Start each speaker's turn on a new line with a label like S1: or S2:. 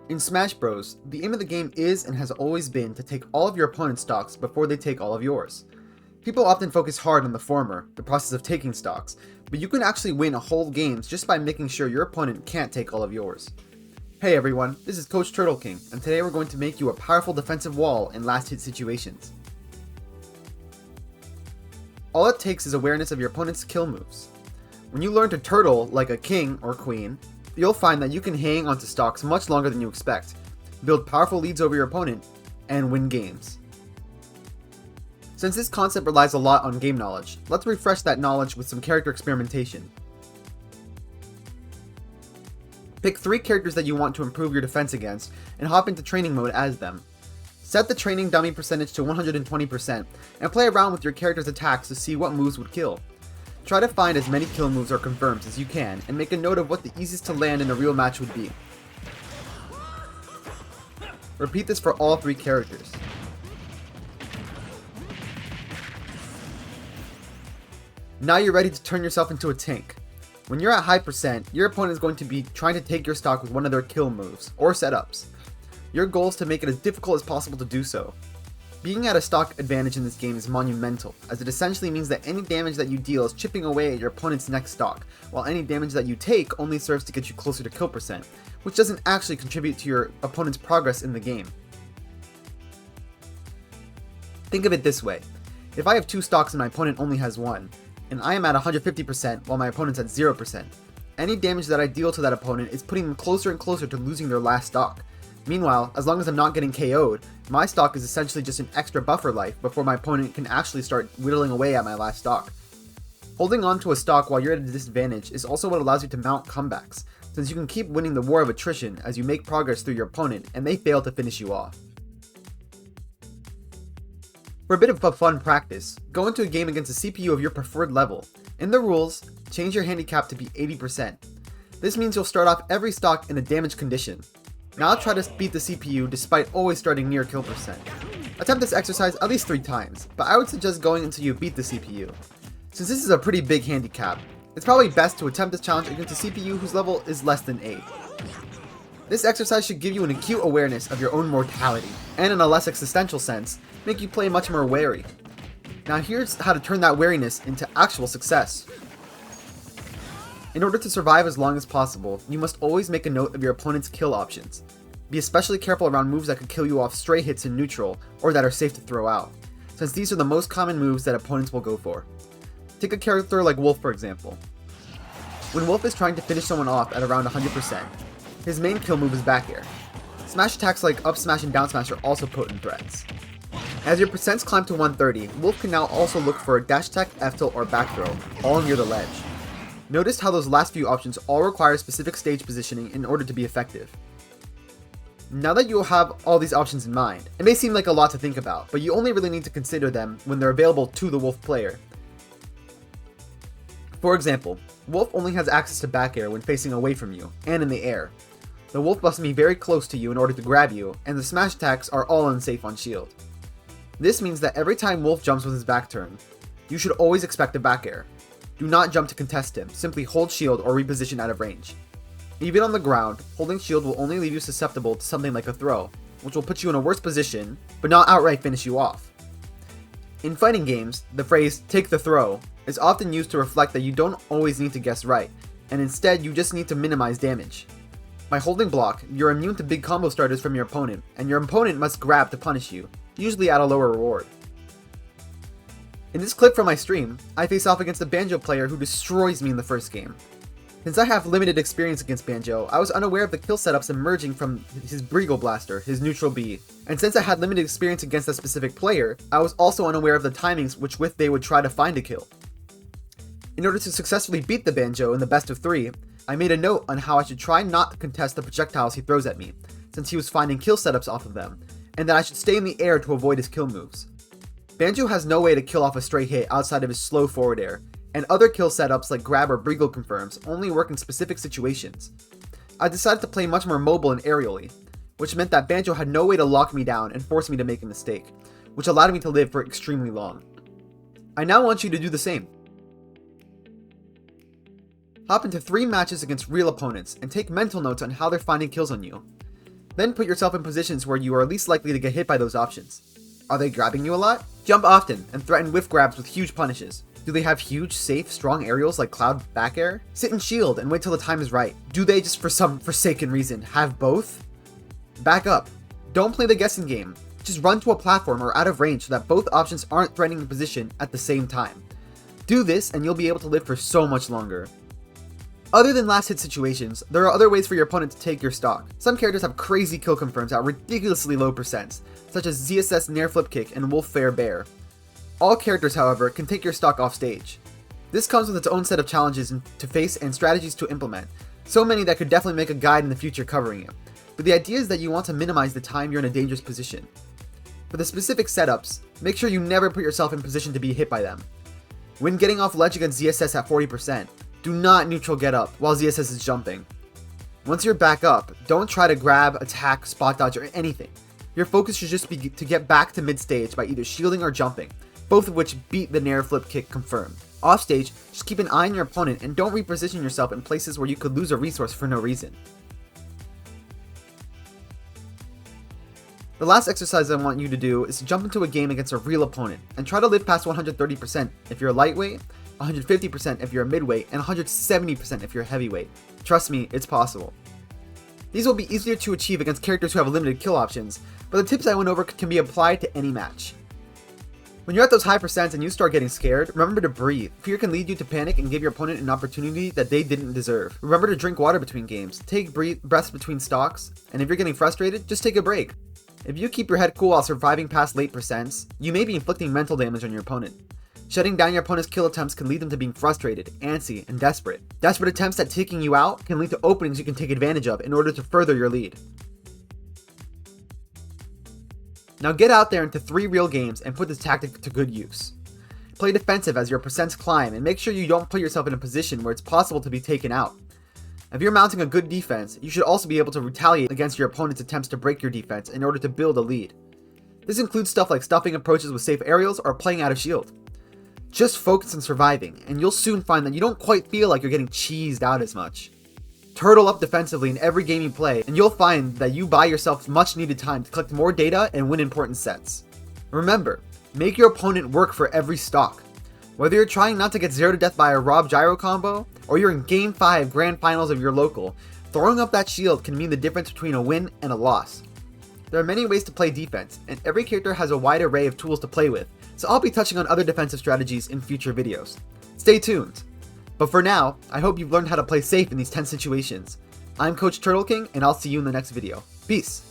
S1: In Smash Bros, the aim of the game is and has always been to take all of your opponent's stocks before they take all of yours. People often focus hard on the former, the process of taking stocks, but you can actually win whole games just by making sure your opponent can't take all of yours. Hey everyone, this is Coach TurtleKing, and today we're going to make you a powerful defensive wall in last hit situations. All it takes is awareness of your opponent's kill moves. When you learn to turtle like a king or queen, you'll find that you can hang onto stocks much longer than you expect, build powerful leads over your opponent, and win games. Since this concept relies a lot on game knowledge, let's refresh that knowledge with some character experimentation. Pick 3 characters that you want to improve your defense against, and hop into training mode as them. Set the training dummy percentage to 120%, and play around with your character's attacks to see what moves would kill. Try to find as many kill moves or confirms as you can, and make a note of what the easiest to land in a real match would be. Repeat this for all 3 characters. Now you're ready to turn yourself into a tank. When you're at high percent, your opponent is going to be trying to take your stock with one of their kill moves, or setups. Your goal is to make it as difficult as possible to do so. Being at a stock advantage in this game is monumental, as it essentially means that any damage that you deal is chipping away at your opponent's next stock, while any damage that you take only serves to get you closer to kill percent, which doesn't actually contribute to your opponent's progress in the game. Think of it this way: if I have 2 stocks and my opponent only has 1, and I am at 150% while my opponent's at 0%, any damage that I deal to that opponent is putting them closer and closer to losing their last stock. Meanwhile, as long as I'm not getting KO'd, my stock is essentially just an extra buffer life before my opponent can actually start whittling away at my last stock. Holding on to a stock while you're at a disadvantage is also what allows you to mount comebacks, since you can keep winning the war of attrition as you make progress through your opponent and they fail to finish you off. For a bit of a fun practice, go into a game against a CPU of your preferred level. In the rules, change your handicap to be 80%. This means you'll start off every stock in a damaged condition. Now try to beat the CPU despite always starting near kill percent. Attempt this exercise at least 3 times, but I would suggest going until you beat the CPU. Since this is a pretty big handicap, it's probably best to attempt this challenge against a CPU whose level is less than 8. This exercise should give you an acute awareness of your own mortality, and in a less existential sense, make you play much more wary. Now here's how to turn that wariness into actual success. In order to survive as long as possible, you must always make a note of your opponent's kill options. Be especially careful around moves that could kill you off stray hits in neutral, or that are safe to throw out, since these are the most common moves that opponents will go for. Take a character like Wolf for example. When Wolf is trying to finish someone off at around 100%, his main kill move is back air. Smash attacks like up smash and down smash are also potent threats. As your percents climb to 130, Wolf can now also look for a dash attack, F tilt, or back throw, all near the ledge. Notice how those last few options all require specific stage positioning in order to be effective. Now that you have all these options in mind, it may seem like a lot to think about, but you only really need to consider them when they're available to the Wolf player. For example, Wolf only has access to back air when facing away from you, and in the air. The Wolf must be very close to you in order to grab you, and the smash attacks are all unsafe on shield. This means that every time Wolf jumps with his back turn, you should always expect a back air. Do not jump to contest him, simply hold shield or reposition out of range. Even on the ground, holding shield will only leave you susceptible to something like a throw, which will put you in a worse position, but not outright finish you off. In fighting games, the phrase, "take the throw," is often used to reflect that you don't always need to guess right, and instead you just need to minimize damage. By holding block, you're immune to big combo starters from your opponent, and your opponent must grab to punish you, usually at a lower reward. In this clip from my stream, I face off against a Banjo player who destroys me in the first game. Since I have limited experience against Banjo, I was unaware of the kill setups emerging from his Breagle Blaster, his neutral B, and since I had limited experience against a specific player, I was also unaware of the timings which with they would try to find a kill. In order to successfully beat the Banjo in the best of 3, I made a note on how I should try not to contest the projectiles he throws at me, since he was finding kill setups off of them, and that I should stay in the air to avoid his kill moves. Banjo has no way to kill off a stray hit outside of his slow forward air, and other kill setups like grab or Breagle confirms only work in specific situations. I decided to play much more mobile and aerially, which meant that Banjo had no way to lock me down and force me to make a mistake, which allowed me to live for extremely long. I now want you to do the same. Hop into 3 matches against real opponents and take mental notes on how they're finding kills on you. Then put yourself in positions where you are least likely to get hit by those options. Are they grabbing you a lot? Jump often and threaten whiff grabs with huge punishes. Do they have huge, safe, strong aerials like Cloud back air? Sit and shield and wait till the time is right. Do they, just for some forsaken reason, have both? Back up. Don't play the guessing game. Just run to a platform or out of range so that both options aren't threatening the position at the same time. Do this and you'll be able to live for so much longer. Other than last hit situations, there are other ways for your opponent to take your stock. Some characters have crazy kill confirms at ridiculously low percents, such as ZSS Nair Flip Kick and Wolf Fair Bear. All characters, however, can take your stock off stage. This comes with its own set of challenges to face and strategies to implement, so many that could definitely make a guide in the future covering it. But the idea is that you want to minimize the time you're in a dangerous position. For the specific setups, make sure you never put yourself in position to be hit by them. When getting off ledge against ZSS at 40%, do not neutral get up while ZSS is jumping. Once you're back up, don't try to grab, attack, spot dodge, or anything. Your focus should just be to get back to mid stage by either shielding or jumping, both of which beat the Nair Flip Kick confirmed. Off stage, just keep an eye on your opponent and don't reposition yourself in places where you could lose a resource for no reason. The last exercise I want you to do is to jump into a game against a real opponent and try to live past 130% if you're a lightweight, 150% if you're a midweight, and 170% if you're a heavyweight. Trust me, it's possible. These will be easier to achieve against characters who have limited kill options, but the tips I went over can be applied to any match. When you're at those high percents and you start getting scared, remember to breathe. Fear can lead you to panic and give your opponent an opportunity that they didn't deserve. Remember to drink water between games, take breaths between stocks, and if you're getting frustrated, just take a break. If you keep your head cool while surviving past late percents, you may be inflicting mental damage on your opponent. Shutting down your opponent's kill attempts can lead them to being frustrated, antsy, and desperate. Desperate attempts at taking you out can lead to openings you can take advantage of in order to further your lead. Now get out there into 3 real games and put this tactic to good use. Play defensive as your percents climb and make sure you don't put yourself in a position where it's possible to be taken out. If you're mounting a good defense, you should also be able to retaliate against your opponent's attempts to break your defense in order to build a lead. This includes stuff like stuffing approaches with safe aerials or playing out of shield. Just focus on surviving, and you'll soon find that you don't quite feel like you're getting cheesed out as much. Turtle up defensively in every game you play, and you'll find that you buy yourself much needed time to collect more data and win important sets. Remember, make your opponent work for every stock. Whether you're trying not to get 0 to death by a Rob Gyro combo, or you're in Game 5 Grand Finals of your local, throwing up that shield can mean the difference between a win and a loss. There are many ways to play defense, and every character has a wide array of tools to play with, so I'll be touching on other defensive strategies in future videos. Stay tuned! But for now, I hope you've learned how to play safe in these tense situations. I'm Coach TurtleKing, and I'll see you in the next video. Peace!